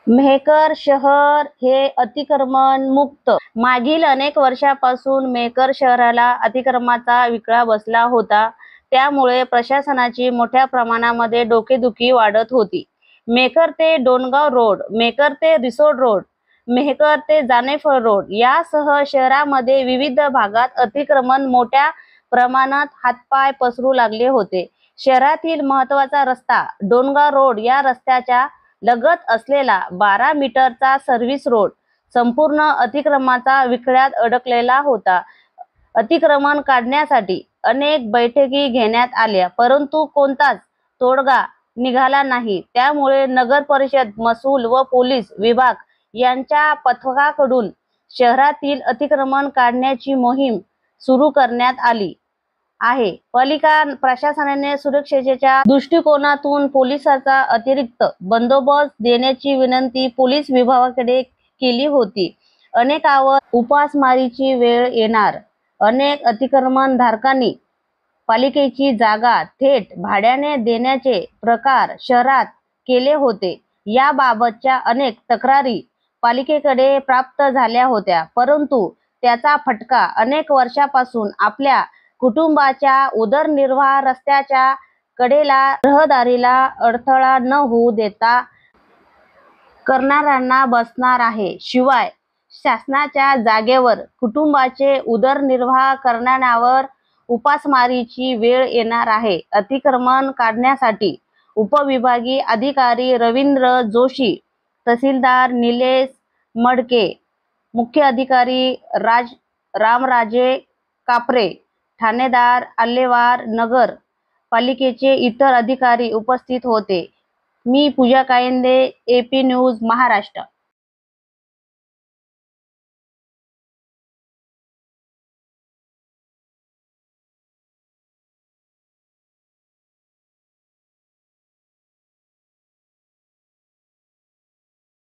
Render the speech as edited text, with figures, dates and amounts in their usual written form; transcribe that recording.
मेहकर शहर हे अतिक्रमण मुक्त. मागील अनेक वर्षापासून मेहकर शहराला अतिक्रमणाचा विळखा बसला होता. त्यामुळे प्रशासनाची मोठ्या प्रमाणामध्ये डोकेदुखी वाढत होती. मेहकर ते डोणगाव रोड, मेहकर ते रिसोड रोड, मेहकर ते जानेफळ रोड यासह शहरामध्ये विविध भागात अतिक्रमण मोठ्या प्रमाणात हातपाय पसरू लागले होते. शहरातील महत्त्वाचा रस्ता डोणगाव रोड या रस्त्याच्या लगत असलेला 12 मीटरचा सर्व्हिस रोड संपूर्ण अतिक्रमणाचा विळख्यात अडकलेला होता. अतिक्रमण काढण्यासाठी अनेक बैठकी घेण्यात आल्या, परंतु कोणताच तोडगा निघाला नाही. त्यामुळे नगर परिषद, महसूल व पोलीस विभाग यांच्या पथकाकडून शहरातील अतिक्रमण काढण्याची मोहीम सुरू करण्यात आली आहे. पालिका प्रशासनाने सुरक्षेच्या दृष्टिकोनातून पोलिसांचा अतिरिक्त बंदोबस्त देण्याची विनंती पोलीस विभागाकडे केली होती. अनेकांवर उपासमारीची वेळ येणार. अनेक अतिक्रमणधारकांनी पालिकेची जागा थेट भाड्याने देण्याचे प्रकार शहरात केले होते. याबाबतच्या अनेक तक्रारी पालिकेकडे प्राप्त झाल्या होत्या, परंतु त्याचा फटका अनेक वर्षांपासून आपल्या कुटुंबाच्या उदरनिर्वाह रस्त्याच्या कडेला रहदारीला अडथळा न होऊ देता करणाऱ्यांना बसणार आहे. शिवाय शासनाच्या जागेवर कुटुंबाचे उदरनिर्वाह करणाऱ्यांवर उपासमारीची वेळ येणार आहे. अतिक्रमण काढण्यासाठी उपविभागीय अधिकारी रवींद्र जोशी, तहसीलदार निलेश मडके, मुख्य अधिकारी रामराजे कापरे, ठाणेदार आल्लेवार, नगर पालिकेचे इतर अधिकारी उपस्थित होते. मी पूजा कायंदे, AP न्यूज महाराष्ट्र.